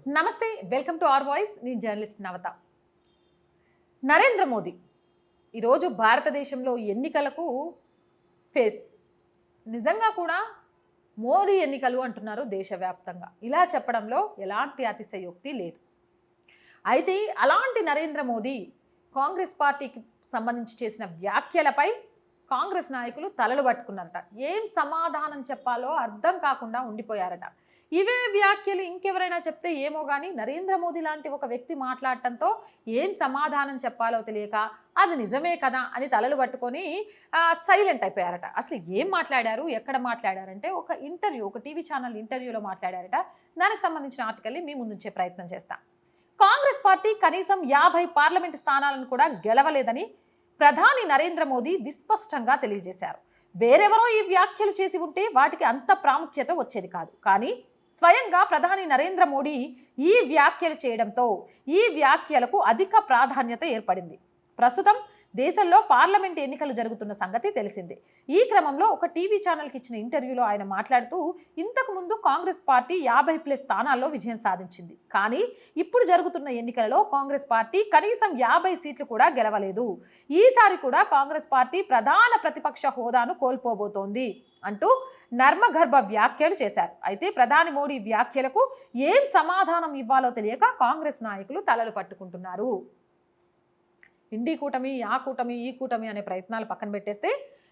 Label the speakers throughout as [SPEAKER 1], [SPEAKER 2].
[SPEAKER 1] నమస్తే, welcome to our voice. నేను journalist నవత. నరేంద్ర మోదీ ఈరోజు భారతదేశంలో ఎన్నికలకు ఫేస్. నిజంగా కూడా మోదీ ఎన్నికలు అంటున్నారు దేశవ్యాప్తంగా. ఇలా చెప్పడంలో ఎలాంటి అతిశయోక్తి లేదు. అయితే అలాంటి నరేంద్ర మోదీ కాంగ్రెస్ పార్టీకి సంబంధించి చేసిన వ్యాఖ్యలపై కాంగ్రెస్ నాయకులు తలలు పట్టుకున్నారట. ఏం సమాధానం చెప్పాలో అర్థం కాకుండా ఉండిపోయారట. ఇవే వ్యాఖ్యలు ఇంకెవరైనా చెప్తే ఏమో కానీ నరేంద్ర మోదీ లాంటి ఒక వ్యక్తి మాట్లాడటంతో ఏం సమాధానం చెప్పాలో తెలియక అది నిజమే కదా అని తలలు పట్టుకొని సైలెంట్ అయిపోయారట. అసలు ఏం మాట్లాడారు, ఎక్కడ మాట్లాడారంటే ఒక టీవీ ఛానల్ ఇంటర్వ్యూలో మాట్లాడారట. దానికి సంబంధించిన ఆర్టికల్ని మీ ముందుంచే ప్రయత్నం చేస్తా. కాంగ్రెస్ పార్టీ కనీసం 50 పార్లమెంటు స్థానాలను కూడా గెలవలేదని ప్రధాని నరేంద్ర మోదీ విస్పష్టంగా తెలియజేశారు. వేరెవరో ఈ వ్యాఖ్యలు చేసి ఉంటే వాటికి అంత ప్రాముఖ్యత వచ్చేది కాదు. కానీ స్వయంగా ప్రధాని నరేంద్ర మోడీ ఈ వ్యాఖ్యలు చేయడంతో ఈ వ్యాఖ్యలకు అధిక ప్రాధాన్యత ఏర్పడింది. ప్రస్తుతం దేశంలో పార్లమెంట్ ఎన్నికలు జరుగుతున్న సంగతి తెలిసిందే. ఈ క్రమంలో ఒక టీవీ ఛానల్కి ఇచ్చిన ఇంటర్వ్యూలో ఆయన మాట్లాడుతూ ఇంతకు ముందు కాంగ్రెస్ పార్టీ 50+ స్థానాల్లో విజయం సాధించింది. కానీ ఇప్పుడు జరుగుతున్న ఎన్నికలలో కాంగ్రెస్ పార్టీ కనీసం 50 సీట్లు కూడా గెలవలేదు. ఈసారి కూడా కాంగ్రెస్ పార్టీ ప్రధాన ప్రతిపక్ష హోదాను కోల్పోబోతోంది అంటూ నర్మగర్భ వ్యాఖ్యలు చేశారు. అయితే ప్రధాని మోడీ వ్యాఖ్యలకు ఏం సమాధానం ఇవ్వాలో తెలియక కాంగ్రెస్ నాయకులు తలలు పట్టుకుంటున్నారు. ఇండి కూటమి, ఆ కూటమి, ఈ కూటమి అనే ప్రయత్నాలు పక్కన పెట్టేస్తే,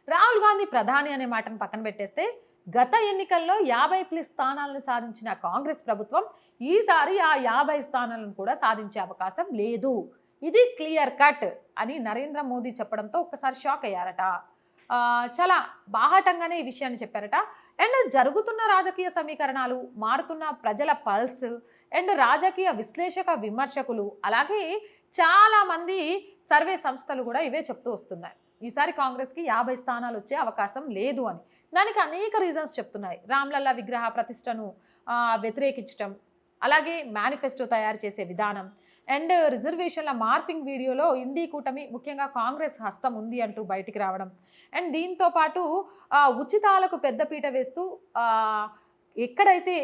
[SPEAKER 1] రాహుల్ గాంధీ ప్రధాని అనే మాటను పక్కన పెట్టేస్తే, గత ఎన్నికల్లో 50+ స్థానాలను సాధించిన కాంగ్రెస్ ప్రభుత్వం ఈసారి ఆ 50 స్థానాలను కూడా సాధించే అవకాశం లేదు. ఇది క్లియర్ కట్ అని నరేంద్ర మోదీ చెప్పడంతో ఒక్కసారి షాక్ అయ్యారట. చాలా బాహాటంగానే ఈ విషయాన్ని చెప్పారట. అండ్ జరుగుతున్న రాజకీయ సమీకరణాలు, మారుతున్న ప్రజల పల్స్ అండ్ రాజకీయ విశ్లేషక విమర్శకులు, అలాగే చాలామంది సర్వే సంస్థలు కూడా ఇవే చెప్తూ వస్తున్నాయి. ఈసారి కాంగ్రెస్కి 50 స్థానాలు వచ్చే అవకాశం లేదు అని. దానికి అనేక రీజన్స్ చెప్తున్నాయి. రామ్లల్లా విగ్రహ ప్రతిష్టను వ్యతిరేకించటం, అలాగే మేనిఫెస్టో తయారు చేసే విధానం అండ్ రిజర్వేషన్ల మార్ఫింగ్ వీడియోలో ఇండి కూటమి ముఖ్యంగా కాంగ్రెస్ హస్తం ఉంది అంటూ బయటికి రావడం అండ్ దీంతో పాటు ఉచితాలకు పెద్దపీట వేస్తూ ఎక్కడైతే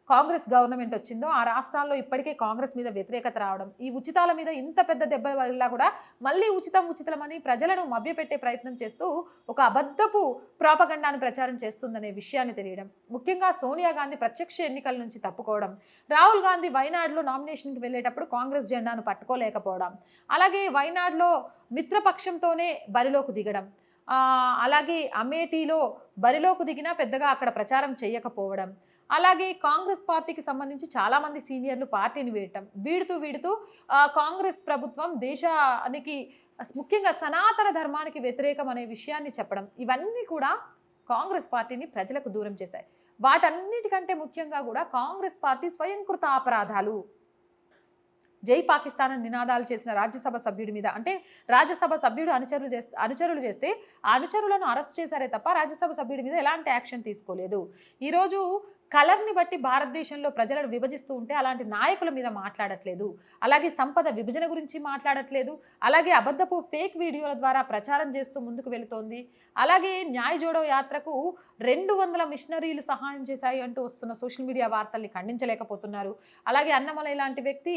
[SPEAKER 1] కాంగ్రెస్ గవర్నమెంట్ వచ్చిందో ఆ రాష్ట్రాల్లో ఇప్పటికే కాంగ్రెస్ మీద వ్యతిరేకత రావడం, ఈ ఉచితాల మీద ఇంత పెద్ద దెబ్బ వల్ల కూడా మళ్ళీ ఉచితమని ప్రజలను మభ్యపెట్టే ప్రయత్నం చేస్తూ ఒక అబద్ధపు ప్రాపగండాన్ని ప్రచారం చేస్తుందనే విషయాన్ని తెలియడం, ముఖ్యంగా సోనియా గాంధీ ప్రత్యక్ష ఎన్నికల నుంచి తప్పుకోవడం, రాహుల్ గాంధీ వైనాడులో నామినేషన్కి వెళ్ళేటప్పుడు కాంగ్రెస్ జెండాను పట్టుకోలేకపోవడం, అలాగే వైనాడులో మిత్రపక్షంతోనే బరిలోకి దిగడం, అలాగే అమేఠీలో బరిలోకి దిగినా పెద్దగా అక్కడ ప్రచారం చేయకపోవడం, అలాగే కాంగ్రెస్ పార్టీకి సంబంధించి చాలామంది సీనియర్లు పార్టీని వీడుతూ కాంగ్రెస్ ప్రభుత్వం దేశానికి ముఖ్యంగా సనాతన ధర్మానికి వ్యతిరేకం అనే విషయాన్ని చెప్పడం, ఇవన్నీ కూడా కాంగ్రెస్ పార్టీని ప్రజలకు దూరం చేశాయి. వాటన్నిటికంటే ముఖ్యంగా కూడా కాంగ్రెస్ పార్టీ స్వయంకృత అపరాధాలు. జై పాకిస్తాన్ నినాదాలు చేసిన రాజ్యసభ సభ్యుడి మీద, అంటే రాజ్యసభ సభ్యుడు అనుచరులు చేస్తే ఆ అనుచరులను అరెస్ట్ చేశారే తప్ప రాజ్యసభ సభ్యుడి మీద ఎలాంటి యాక్షన్ తీసుకోలేదు. ఈరోజు కలర్ని బట్టి భారతదేశంలో ప్రజలను విభజిస్తూ ఉంటే అలాంటి నాయకుల మీద మాట్లాడట్లేదు, అలాగే సంపద విభజన గురించి మాట్లాడట్లేదు, అలాగే అబద్ధపు ఫేక్ వీడియోల ద్వారా ప్రచారం చేస్తూ ముందుకు వెళుతోంది. అలాగే న్యాయ జోడో యాత్రకు 200 మిషనరీలు సహాయం చేశాయి అంటూ వస్తున్న సోషల్ మీడియా వార్తల్ని ఖండించలేకపోతున్నారు. అలాగే అన్నమలై లాంటి వ్యక్తి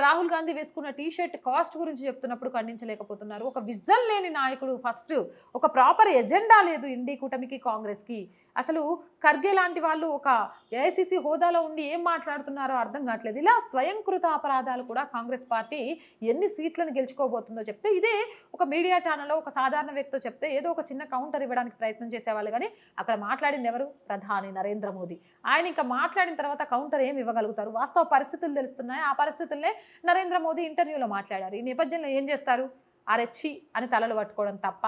[SPEAKER 1] రాహుల్ గాంధీ వేసుకున్న టీషర్ట్ కాస్ట్ గురించి చెప్తున్నప్పుడు ఖండించలేకపోతున్నారు. ఒక విజన్ లేని నాయకుడు, ఫస్ట్ ఒక ప్రాపర్ ఎజెండా లేదు ఇండి కూటమికి, కాంగ్రెస్కి. అసలు ఖర్గే లాంటి వాళ్ళు ఒక ఏఐసిసి హోదాలో ఉండి ఏం మాట్లాడుతున్నారో అర్థం కావట్లేదు. ఇలా స్వయంకృత అపరాధాలు కూడా కాంగ్రెస్ పార్టీ ఎన్ని సీట్లను గెలుచుకోబోతుందో చెప్తే, ఇదే ఒక మీడియా ఛానల్లో ఒక సాధారణ వ్యక్తితో చెప్తే ఏదో ఒక చిన్న కౌంటర్ ఇవ్వడానికి ప్రయత్నం చేసేవాళ్ళు. కానీ అక్కడ మాట్లాడింది ఎవరు? ప్రధాని నరేంద్ర మోదీ. ఆయన ఇంకా మాట్లాడిన తర్వాత కౌంటర్ ఏమి ఇవ్వగలుగుతారు? వాస్తవ పరిస్థితులు తెలుస్తున్నాయి. ఆ పరిస్థితులనే నరేంద్ర మోదీ ఇంటర్వ్యూలో మాట్లాడారు. ఈ నేపథ్యంలో ఏం చేస్తారు? అరెచ్చి అని తలలు పట్టుకోవడం తప్ప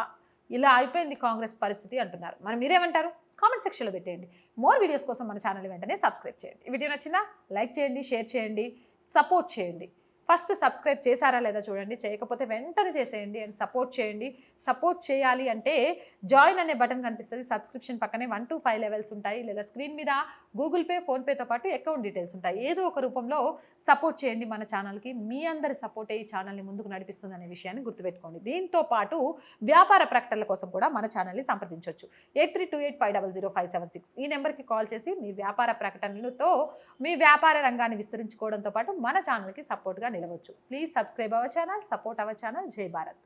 [SPEAKER 1] ఇలా అయిపోయింది కాంగ్రెస్ పరిస్థితి అంటున్నారు. మరి మీరేమంటారు? కామెంట్ సెక్షన్లో పెట్టేయండి. మోర్ వీడియోస్ కోసం మన ఛానల్ వెంటనే సబ్స్క్రైబ్ చేయండి. ఈ వీడియో నచ్చిందా? లైక్ చేయండి, షేర్ చేయండి, సపోర్ట్ చేయండి. ఫస్ట్ సబ్స్క్రైబ్ చేశారా లేదా చూడండి. చేయకపోతే వెంటనే చేసేయండి అండ్ సపోర్ట్ చేయండి. సపోర్ట్ చేయాలి అంటే జాయిన్ అనే బటన్ కనిపిస్తుంది. సబ్స్క్రిప్షన్ పక్కనే 1 to 5 లెవెల్స్ ఉంటాయి. లేదా స్క్రీన్ మీద గూగుల్ పే, ఫోన్పేతో పాటు అకౌంట్ డీటెయిల్స్ ఉంటాయి. ఏదో ఒక రూపంలో సపోర్ట్ చేయండి మన ఛానల్కి. మీ అందరి సపోర్టే ఈ ఛానల్ని ముందుకు నడిపిస్తుంది అనే విషయాన్ని గుర్తుపెట్టుకోండి. దీంతో పాటు వ్యాపార ప్రకటనల కోసం కూడా మన ఛానల్ని సంప్రదించవచ్చు. 8328500576 ఈ నెంబర్కి కాల్ చేసి మీ వ్యాపార ప్రకటనలతో మీ వ్యాపార రంగాన్ని విస్తరించుకోవడంతో పాటు మన ఛానల్కి సపోర్ట్గా నిలవచ్చు. Please subscribe our channel, support our channel. Jai Bharat.